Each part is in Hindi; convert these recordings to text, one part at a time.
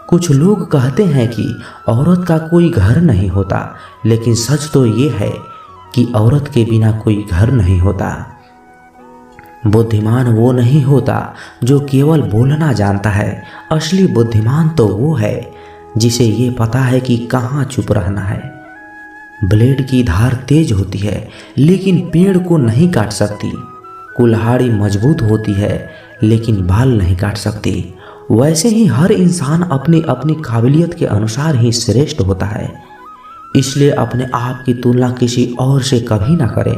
कुछ लोग कहते हैं कि औरत का कोई घर नहीं होता, लेकिन सच तो ये है कि औरत के बिना कोई घर नहीं होता। बुद्धिमान वो नहीं होता जो केवल बोलना जानता है, असली बुद्धिमान तो वो है जिसे ये पता है कि कहाँ चुप रहना है। ब्लेड की धार तेज होती है लेकिन पेड़ को नहीं काट सकती। कुल्हाड़ी मजबूत होती है लेकिन बाल नहीं काट सकती। वैसे ही हर इंसान अपनी अपनी काबिलियत के अनुसार ही श्रेष्ठ होता है। इसलिए अपने आप की तुलना किसी और से कभी ना करें।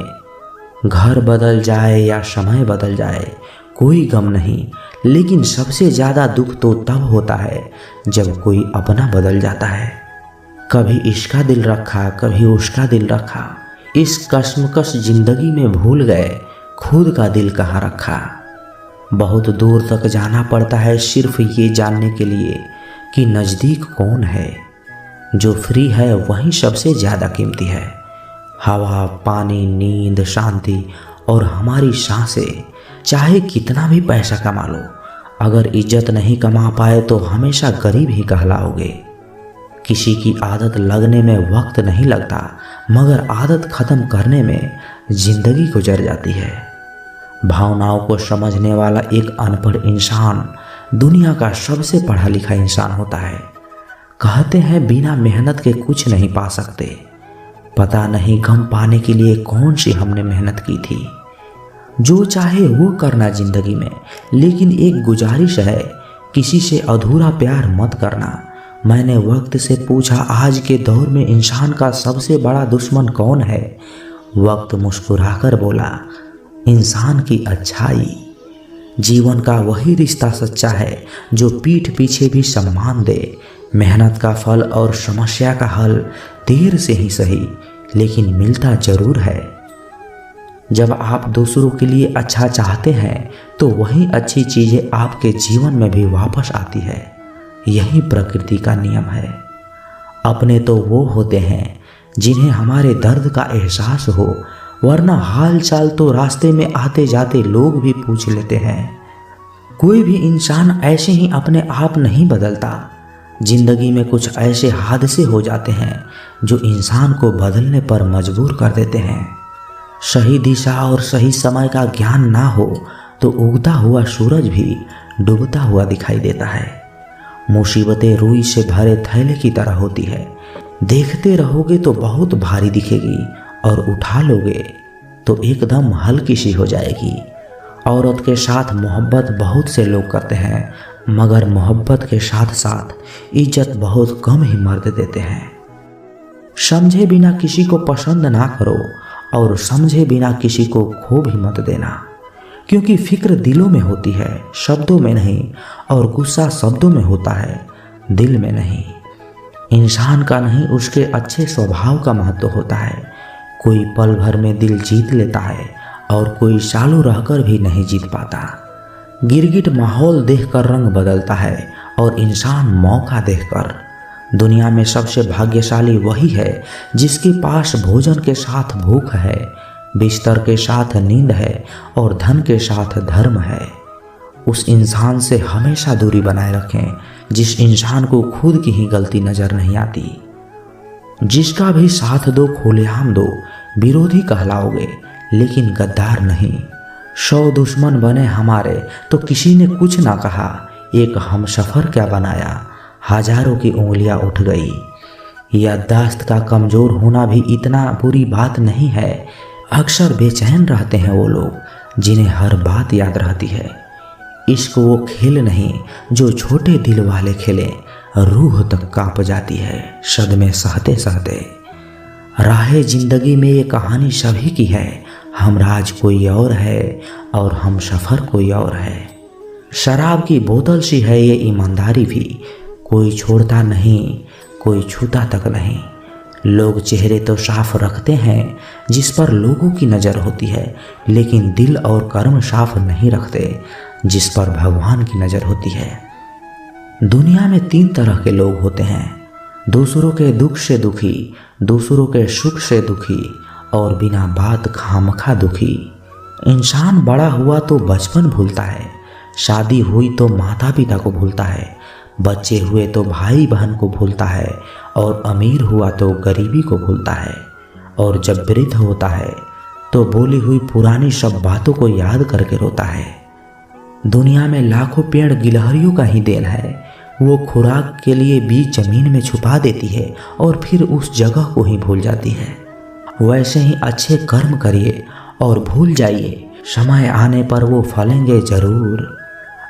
घर बदल जाए या समय बदल जाए कोई गम नहीं, लेकिन सबसे ज़्यादा दुख तो तब होता है जब कोई अपना बदल जाता है। कभी इसका दिल रखा, कभी उसका दिल रखा, इस कश्मकश जिंदगी में भूल गए खुद का दिल कहाँ रखा। बहुत दूर तक जाना पड़ता है सिर्फ ये जानने के लिए कि नज़दीक कौन है। जो फ्री है वही सबसे ज़्यादा कीमती है। हवा, पानी, नींद, शांति और हमारी सांसें। चाहे कितना भी पैसा कमा लो, अगर इज्जत नहीं कमा पाए तो हमेशा गरीब ही कहलाओगे। किसी की आदत लगने में वक्त नहीं लगता, मगर आदत ख़त्म करने में ज़िंदगी गुजर जाती है। भावनाओं को समझने वाला एक अनपढ़ इंसान दुनिया का सबसे पढ़ा लिखा इंसान होता है। कहते हैं बिना मेहनत के कुछ नहीं पा सकते। पता नहीं गम पाने के लिए कौन सी हमने मेहनत की थी। जो चाहे वो करना जिंदगी में, लेकिन एक गुजारिश है, किसी से अधूरा प्यार मत करना। मैंने वक्त से पूछा आज के दौर में इंसान का सबसे बड़ा दुश्मन कौन है। वक्त मुस्कुराकर बोला, इंसान की अच्छाई। जीवन का वही रिश्ता सच्चा है जो पीठ पीछे भी सम्मान दे। मेहनत का फल और समस्या का हल देर से ही सही, लेकिन मिलता जरूर है। जब आप दूसरों के लिए अच्छा चाहते हैं तो वही अच्छी चीज़ें आपके जीवन में भी वापस आती है। यही प्रकृति का नियम है। अपने तो वो होते हैं जिन्हें हमारे दर्द का एहसास हो, वरना हाल चाल तो रास्ते में आते जाते लोग भी पूछ लेते हैं। कोई भी इंसान ऐसे ही अपने आप नहीं बदलता। जिंदगी में कुछ ऐसे हादसे हो जाते हैं जो इंसान को बदलने पर मजबूर कर देते हैं। सही दिशा और सही समय का ज्ञान ना हो तो उगता हुआ सूरज भी डूबता हुआ दिखाई देता है। मुसीबतें रुई से भरे थैले की तरह होती है। देखते रहोगे तो बहुत भारी दिखेगी और उठा लोगे तो एकदम हल्की सी हो जाएगी। औरत के साथ मोहब्बत बहुत से लोग करते हैं, मगर मोहब्बत के साथ साथ इज्जत बहुत कम ही मर्द देते हैं। समझे बिना किसी को पसंद ना करो और समझे बिना किसी को खो भी मत देना, क्योंकि फिक्र दिलों में होती है, शब्दों में नहीं, और गुस्सा शब्दों में होता है, दिल में नहीं। इंसान का नहीं, उसके अच्छे स्वभाव का महत्व होता है। कोई पल भर में दिल जीत लेता है और कोई सालों रहकर भी नहीं जीत पाता। गिरगिट माहौल देखकर रंग बदलता है और इंसान मौका देखकर। दुनिया में सबसे भाग्यशाली वही है जिसके पास भोजन के साथ भूख है, बिस्तर के साथ नींद है और धन के साथ धर्म है। उस इंसान से हमेशा दूरी बनाए रखें जिस इंसान को खुद की ही गलती नजर नहीं आती। जिसका भी साथ दो खुलेआम दो, विरोधी कहलाओगे लेकिन गद्दार नहीं। 100 दुश्मन बने हमारे तो किसी ने कुछ ना कहा, एक हमसफर क्या बनाया, हजारों की उंगलियां उठ गई। याददाश्त का कमजोर होना भी इतना बुरी बात नहीं है। अक्सर बेचैन रहते हैं वो लोग जिन्हें हर बात याद रहती है। इश्क वो खेल नहीं जो छोटे दिल वाले खेले, रूह तक कांप जाती है सदमे सहते सहते। राहे जिंदगी में ये कहानी सभी की है, हमराज कोई और है और हम सफ़र कोई और है। शराब की बोतल सी है ये ईमानदारी भी, कोई छोड़ता नहीं, कोई छूता तक नहीं। लोग चेहरे तो साफ रखते हैं जिस पर लोगों की नज़र होती है, लेकिन दिल और कर्म साफ नहीं रखते जिस पर भगवान की नज़र होती है। दुनिया में 3 तरह के लोग होते हैं, दूसरों के दुख से दुखी, दूसरों के सुख से दुखी और बिना बात खामखा दुखी। इंसान बड़ा हुआ तो बचपन भूलता है, शादी हुई तो माता पिता को भूलता है, बच्चे हुए तो भाई बहन को भूलता है, और अमीर हुआ तो गरीबी को भूलता है, और जब वृद्ध होता है तो बोली हुई पुरानी सब बातों को याद करके रोता है। दुनिया में लाखों पेड़ गिलहरियों का ही देन है। वो खुराक के लिए बीज जमीन में छुपा देती है और फिर उस जगह को ही भूल जाती है। वैसे ही अच्छे कर्म करिए और भूल जाइए, समय आने पर वो फलेंगे जरूर।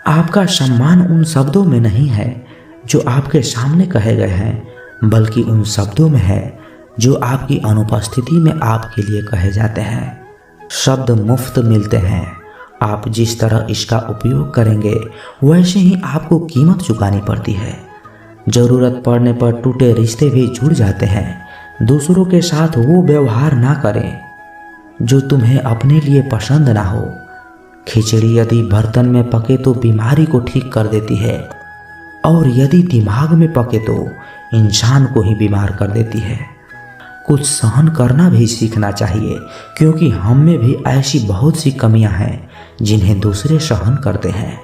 आपका सम्मान उन शब्दों में नहीं है जो आपके सामने कहे गए हैं, बल्कि उन शब्दों में है जो आपकी अनुपस्थिति में आपके लिए कहे जाते हैं। शब्द मुफ्त मिलते हैं, आप जिस तरह इसका उपयोग करेंगे वैसे ही आपको कीमत चुकानी पड़ती है। जरूरत पड़ने पर टूटे रिश्ते भी जुड़ जाते हैं। दूसरों के साथ वो व्यवहार ना करें जो तुम्हें अपने लिए पसंद ना हो। खिचड़ी यदि बर्तन में पके तो बीमारी को ठीक कर देती है, और यदि दिमाग में पके तो इंसान को ही बीमार कर देती है। कुछ सहन करना भी सीखना चाहिए, क्योंकि हम में भी ऐसी बहुत सी कमियां हैं जिन्हें दूसरे सहन करते हैं।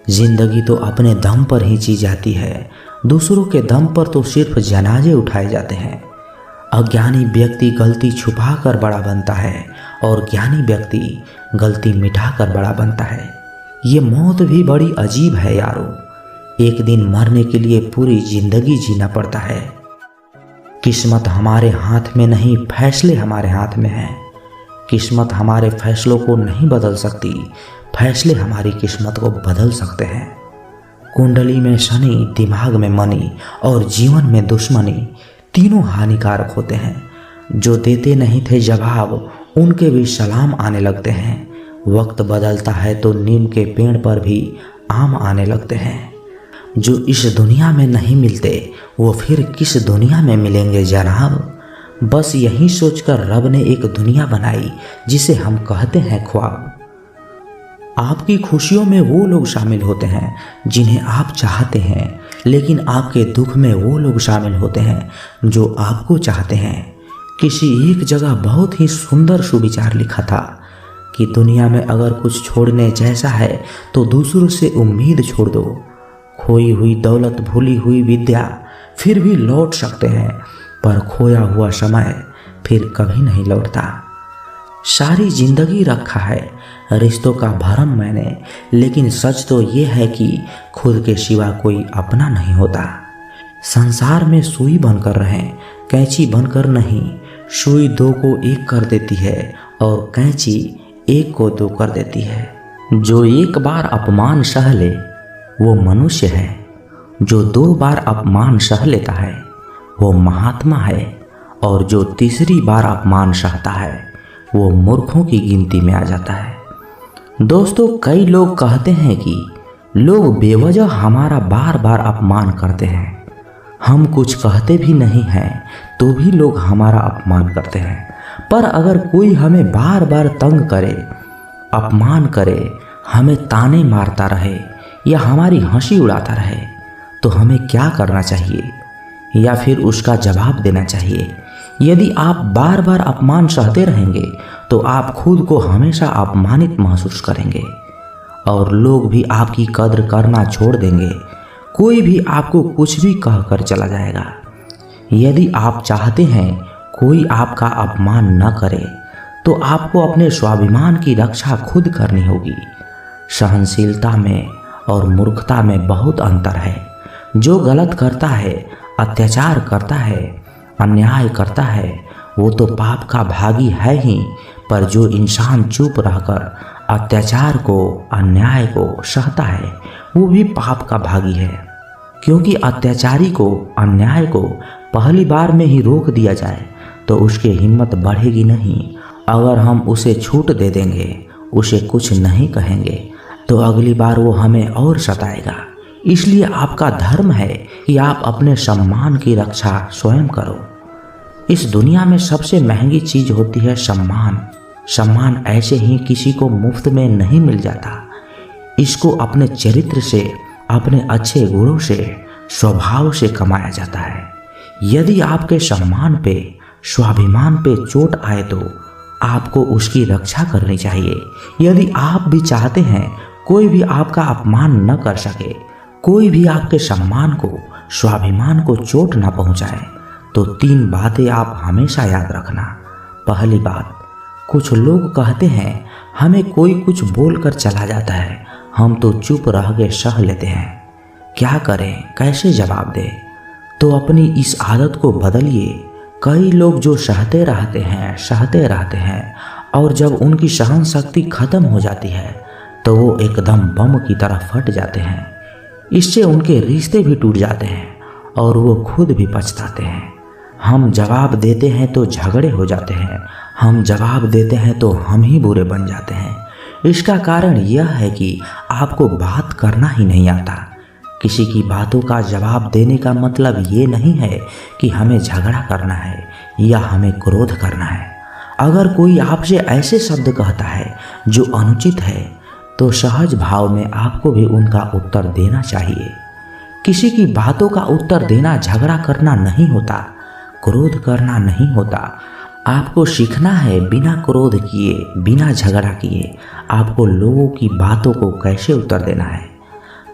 जिंदगी तो अपने दम पर ही जी जाती है, दूसरों के दम पर तो सिर्फ जनाजे उठाए जाते हैं। अज्ञानी व्यक्ति गलती छुपाकर बड़ा बनता है, और ज्ञानी व्यक्ति गलती मिटाकर बड़ा बनता है। ये मौत भी बड़ी अजीब है यारो। एक दिन मरने के लिए पूरी जिंदगी जीना पड़ता है। किस्मत हमारे हाथ में नहीं, फैसले हमारे हाथ में हैं। किस्मत हमारे फैसलों को नहीं बदल सकती, फैसले हमारी किस्मत को बदल सकते हैं। कुंडली में शनि, दिमाग में मनी और जीवन में दुश्मनी तीनों हानिकारक होते हैं। जो देते नहीं थे जवाब, उनके भी सलाम आने लगते हैं। वक्त बदलता है तो नीम के पेड़ पर भी आम आने लगते हैं। जो इस दुनिया में नहीं मिलते वो फिर किस दुनिया में मिलेंगे जनाब। बस यही सोचकर रब ने एक दुनिया बनाई जिसे हम कहते हैं ख्वाब। आपकी खुशियों में वो लोग शामिल होते हैं जिन्हें आप चाहते हैं, लेकिन आपके दुख में वो लोग शामिल होते हैं जो आपको चाहते हैं। किसी एक जगह बहुत ही सुंदर सुविचार लिखा था कि दुनिया में अगर कुछ छोड़ने जैसा है तो दूसरों से उम्मीद छोड़ दो। खोई हुई दौलत, भूली हुई विद्या फिर भी लौट सकते हैं, पर खोया हुआ समय फिर कभी नहीं लौटता। सारी जिंदगी रखा है रिश्तों का भरम मैंने, लेकिन सच तो ये है कि खुद के सिवा कोई अपना नहीं होता। संसार में सुई बनकर रहें, कैंची बनकर नहीं। सुई दो को एक कर देती है और कैंची एक को दो कर देती है। जो एक बार अपमान सह ले वो मनुष्य है, जो 2 बार अपमान सह लेता है वो महात्मा है, और जो तीसरी बार अपमान सहता है वो मूर्खों की गिनती में आ जाता है। दोस्तों, कई लोग कहते हैं कि लोग बेवजह हमारा बार बार अपमान करते हैं। हम कुछ कहते भी नहीं हैं तो भी लोग हमारा अपमान करते हैं। पर अगर कोई हमें बार बार तंग करे, अपमान करे, हमें ताने मारता रहे या हमारी हंसी उड़ाता रहे तो हमें क्या करना चाहिए, या फिर उसका जवाब देना चाहिए? यदि आप बार बार अपमान सहते रहेंगे तो आप खुद को हमेशा अपमानित महसूस करेंगे और लोग भी आपकी कद्र करना छोड़ देंगे। कोई भी आपको कुछ भी कहकर चला जाएगा। यदि आप चाहते हैं कोई आपका अपमान न करे तो आपको अपने स्वाभिमान की रक्षा खुद करनी होगी। सहनशीलता में और मूर्खता में बहुत अंतर है। जो गलत करता है, अत्याचार करता है, अन्याय करता है, वो तो पाप का भागी है ही, पर जो इंसान चुप रहकर अत्याचार को, अन्याय को सहता है वो भी पाप का भागी है। क्योंकि अत्याचारी को, अन्याय को पहली बार में ही रोक दिया जाए तो उसकी हिम्मत बढ़ेगी नहीं। अगर हम उसे छूट दे देंगे, उसे कुछ नहीं कहेंगे, तो अगली बार वो हमें और सताएगा। इसलिए आपका धर्म है कि आप अपने सम्मान की रक्षा स्वयं करो। इस दुनिया में सबसे महंगी चीज होती है सम्मान। सम्मान ऐसे ही किसी को मुफ्त में नहीं मिल जाता। इसको अपने चरित्र से, अपने अच्छे गुणों से, स्वभाव से कमाया जाता है। यदि आपके सम्मान पे, स्वाभिमान पे चोट आए तो आपको उसकी रक्षा करनी चाहिए। यदि आप भी चाहते हैं कोई भी आपका अपमान न कर सके, कोई भी आपके सम्मान को, स्वाभिमान को चोट न पहुंचाए, तो 3 बातें आप हमेशा याद रखना। पहली बात, कुछ लोग कहते हैं हमें कोई कुछ बोलकर चला जाता है, हम तो चुप रह के सह लेते हैं, क्या करें, कैसे जवाब दें। तो अपनी इस आदत को बदलिए। कई लोग जो सहते रहते हैं और जब उनकी सहन शक्ति खत्म हो जाती है तो वो एकदम बम की तरह फट जाते हैं। इससे उनके रिश्ते भी टूट जाते हैं और वो खुद भी पछताते हैं। हम जवाब देते हैं तो झगड़े हो जाते हैं, हम जवाब देते हैं तो हम ही बुरे बन जाते हैं। इसका कारण यह है कि आपको बात करना ही नहीं आता। किसी की बातों का जवाब देने का मतलब ये नहीं है कि हमें झगड़ा करना है या हमें क्रोध करना है। अगर कोई आपसे ऐसे शब्द कहता है जो अनुचित है तो सहज भाव में आपको भी उनका उत्तर देना चाहिए। किसी की बातों का उत्तर देना झगड़ा करना नहीं होता, क्रोध करना नहीं होता। आपको सीखना है बिना क्रोध किए, बिना झगड़ा किए आपको लोगों की बातों को कैसे उत्तर देना है।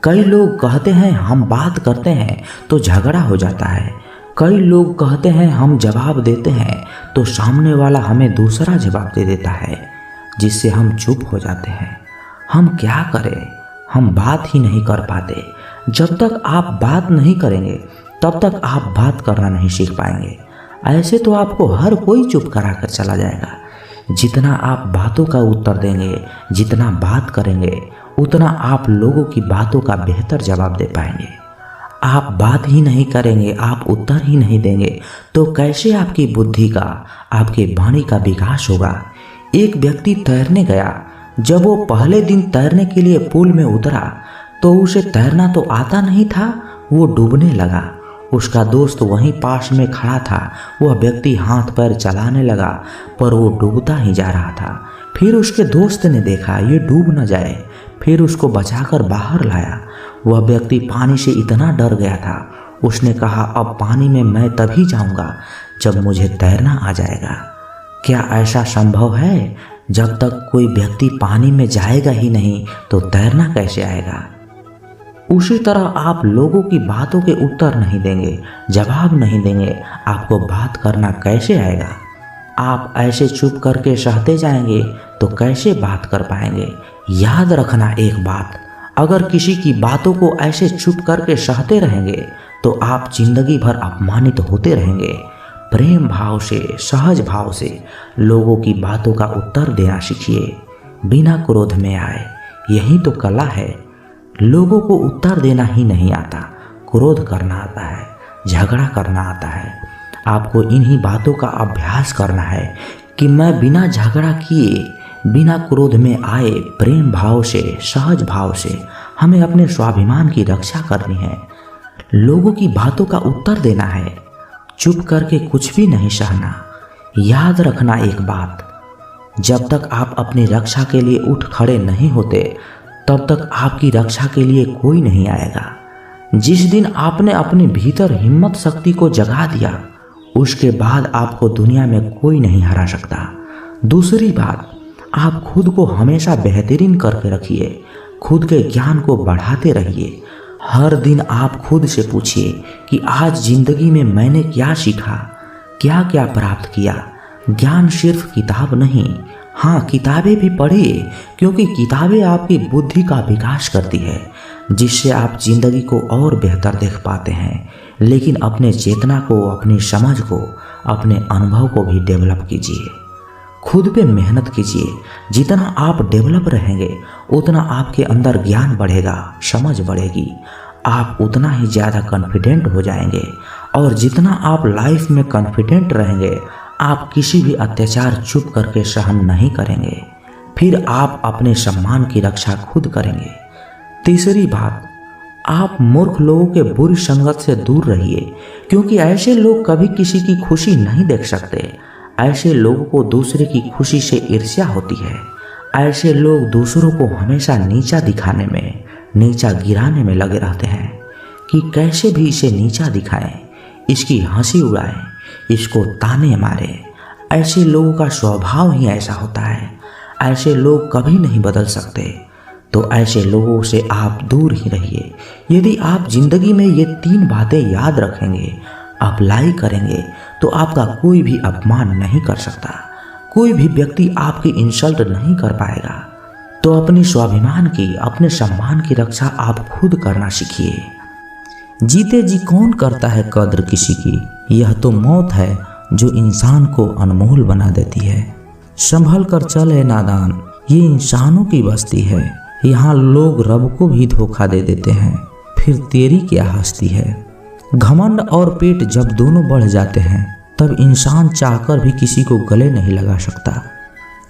कई लोग कहते हैं हम बात करते हैं तो झगड़ा हो जाता है। कई लोग कहते हैं हम जवाब देते हैं तो सामने वाला हमें दूसरा जवाब दे देता है, जिससे हम चुप हो जाते हैं। हम क्या करें, हम बात ही नहीं कर पाते। जब तक आप बात नहीं करेंगे तब तक आप बात करना नहीं सीख पाएंगे। ऐसे तो आपको हर कोई चुप करा कर चला जाएगा। जितना आप बातों का उत्तर देंगे, जितना बात करेंगे, उतना आप लोगों की बातों का बेहतर जवाब दे पाएंगे। आप बात ही नहीं करेंगे, आप उत्तर ही नहीं देंगे तो कैसे आपकी बुद्धि का, आपके वाणी का विकास होगा। एक व्यक्ति तैरने गया। जब वो पहले दिन तैरने के लिए पूल में उतरा तो उसे तैरना तो आता नहीं था, वो डूबने लगा। उसका दोस्त वहीं पास में खड़ा था। वह व्यक्ति हाथ पैर चलाने लगा पर वो डूबता ही जा रहा था। फिर उसके दोस्त ने देखा ये डूब न जाए, फिर उसको बचाकर बाहर लाया। वह व्यक्ति पानी से इतना डर गया था, उसने कहा अब पानी में मैं तभी जाऊंगा जब मुझे तैरना आ जाएगा। क्या ऐसा संभव है? जब तक कोई व्यक्ति पानी में जाएगा ही नहीं तो तैरना कैसे आएगा? उसी तरह आप लोगों की बातों के उत्तर नहीं देंगे, जवाब नहीं देंगे, आपको बात करना कैसे आएगा? आप ऐसे चुप करके सहते जाएंगे तो कैसे बात कर पाएंगे? याद रखना एक बात, अगर किसी की बातों को ऐसे चुप करके सहते रहेंगे तो आप जिंदगी भर अपमानित होते रहेंगे। प्रेम भाव से, सहज भाव से लोगों की बातों का उत्तर देना सीखिए, बिना क्रोध में आए। यही तो कला है। लोगों को उत्तर देना ही नहीं आता, क्रोध करना आता है, झगड़ा करना आता है। आपको इन्हीं बातों का अभ्यास करना है कि मैं बिना झगड़ा किए, बिना क्रोध में आए, प्रेम भाव से, सहज भाव से हमें अपने स्वाभिमान की रक्षा करनी है। लोगों की बातों का उत्तर देना है, चुप करके कुछ भी नहीं सहना। याद रखना एक बात, जब तक आप अपनी रक्षा के लिए उठ खड़े नहीं होते तब तक आपकी रक्षा के लिए कोई नहीं आएगा। जिस दिन आपने अपने भीतर हिम्मत शक्ति को जगा दिया उसके बाद आपको दुनिया में कोई नहीं हरा सकता। दूसरी बात, आप खुद को हमेशा बेहतरीन करके रखिए, खुद के ज्ञान को बढ़ाते रहिए। हर दिन आप खुद से पूछिए कि आज जिंदगी में मैंने क्या सीखा, क्या क्या प्राप्त किया। ज्ञान सिर्फ किताब नहीं, हाँ किताबें भी पढ़िए, क्योंकि किताबें आपकी बुद्धि का विकास करती है, जिससे आप जिंदगी को और बेहतर देख पाते हैं। लेकिन अपने चेतना को, अपनी समझ को, अपने अनुभव को भी डेवलप कीजिए। खुद पे मेहनत कीजिए। जितना आप डेवलप रहेंगे उतना आपके अंदर ज्ञान बढ़ेगा, समझ बढ़ेगी, आप उतना ही ज़्यादा कॉन्फिडेंट हो जाएंगे। और जितना आप लाइफ में कॉन्फिडेंट रहेंगे आप किसी भी अत्याचार चुप करके सहन नहीं करेंगे। फिर आप अपने सम्मान की रक्षा खुद करेंगे। तीसरी बात, आप मूर्ख लोगों के बुरी संगत से दूर रहिए, क्योंकि ऐसे लोग कभी किसी की खुशी नहीं देख सकते। ऐसे लोगों को दूसरे की खुशी से ईर्ष्या होती है। ऐसे लोग दूसरों को हमेशा नीचा दिखाने में, नीचा गिराने में लगे रहते हैं कि कैसे भी इसे नीचा दिखाएं, इसकी हंसी उड़ाएं, इसको ताने मारें। ऐसे लोगों का स्वभाव ही ऐसा होता है। ऐसे लोग कभी नहीं बदल सकते। तो ऐसे लोगों से आप दूर ही रहिए। यदि आप जिंदगी में ये 3 बातें याद रखेंगे, अप्लाई करेंगे, तो आपका कोई भी अपमान नहीं कर सकता, कोई भी व्यक्ति आपकी इंसल्ट नहीं कर पाएगा। तो अपनी स्वाभिमान की, अपने सम्मान की रक्षा आप खुद करना सीखिए। जीते जी कौन करता है कद्र किसी की, यह तो मौत है जो इंसान को अनमोल बना देती है। संभल कर चले नादान, ये इंसानों की बस्ती है। यहाँ लोग रब को भी धोखा दे देते हैं, फिर तेरी क्या हस्ती है। घमंड और पेट जब दोनों बढ़ जाते हैं, तब इंसान चाहकर भी किसी को गले नहीं लगा सकता।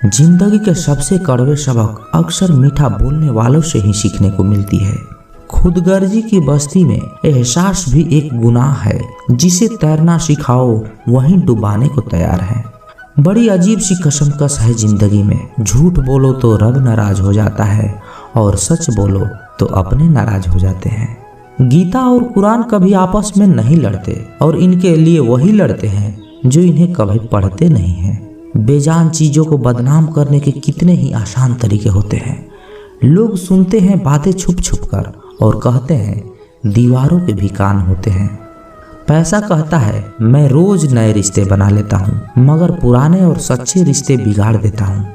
जिंदगी के सबसे कड़वे सबक अक्सर मीठा बोलने वालों से ही सीखने को मिलती है। खुदगर्जी की बस्ती में एहसास भी एक गुनाह है। जिसे तैरना सिखाओ वहीं डुबाने को तैयार है। बड़ी अजीब सी कसमकस है जिंदगी में। झूठ बोलो तो रब नाराज हो जाता है और सच बोलो तो अपने नाराज हो जाते हैं। गीता और कुरान कभी आपस में नहीं लड़ते और इनके लिए वही लड़ते हैं जो इन्हें कभी पढ़ते नहीं हैं। बेजान चीजों को बदनाम करने के कितने ही आसान तरीके होते हैं। लोग सुनते हैं बातें छुप छुप कर और कहते हैं दीवारों के भी कान होते हैं। पैसा कहता है मैं रोज नए रिश्ते बना लेता हूँ, मगर पुराने और सच्चे रिश्ते बिगाड़ देता हूँ।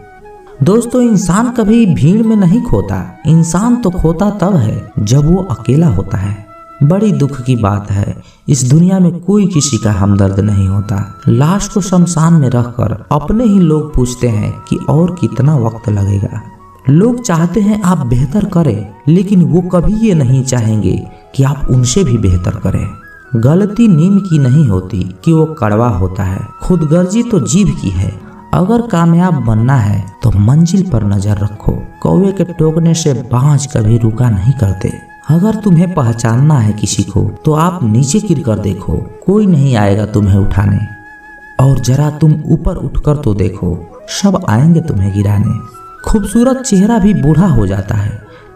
दोस्तों, इंसान कभी भीड़ में नहीं खोता। इंसान तो खोता तब है जब वो अकेला होता है। बड़ी दुख की बात है, इस दुनिया में कोई किसी का हमदर्द नहीं होता। लाश को शमशान में रखकर अपने ही लोग पूछते हैं कि और कितना वक्त लगेगा। लोग चाहते हैं आप बेहतर करें, लेकिन वो कभी ये नहीं चाहेंगे कि आप उनसे भी बेहतर करें। गलती नीम की नहीं होती कि वो कड़वा होता है, खुदगर्जी तो जीभ की है। अगर कामयाब बनना है तो मंजिल पर नजर रखो। कौवे के टोकने से बाज कभी रुका नहीं करते। अगर तुम्हें पहचानना है किसी को तो आप नीचे गिर कर देखो, कोई नहीं आएगा तुम्हें उठाने। और जरा तुम ऊपर उठकर तो देखो, सब आएंगे तुम्हें गिराने। खूबसूरत चेहरा भी बूढ़ा हो जाता है,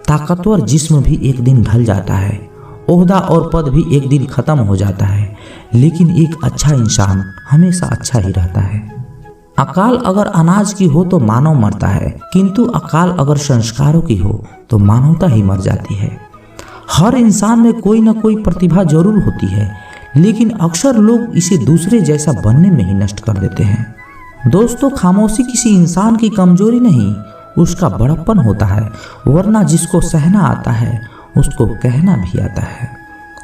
ताकतवर जिस्म भी एक दिन ढल जाता है, ओहदा और पद भी एक दिन खत्म हो जाता है, लेकिन एक अच्छा इंसान हमेशा अच्छा ही रहता है। अकाल अगर अनाज की हो तो मानव मरता है, किंतु अकाल अगर संस्कारों की हो तो मानवता ही मर जाती है। हर इंसान में कोई न कोई प्रतिभा जरूर होती है, लेकिन अक्सर लोग इसे दूसरे जैसा बनने में ही नष्ट कर देते हैं। दोस्तों, खामोशी किसी इंसान की कमजोरी नहीं, उसका बड़प्पन होता है। वरना जिसको सहना आता है उसको कहना भी आता है।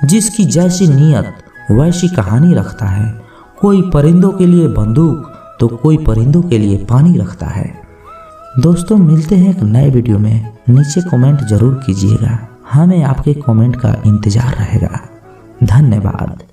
जिसकी जैसी नीयत वैसी कहानी रखता है। कोई परिंदों के लिए बंदूक तो कोई परिंदों के लिए पानी रखता है। दोस्तों, मिलते हैं एक नए वीडियो में। नीचे कमेंट जरूर कीजिएगा, हमें आपके कमेंट का इंतजार रहेगा। धन्यवाद।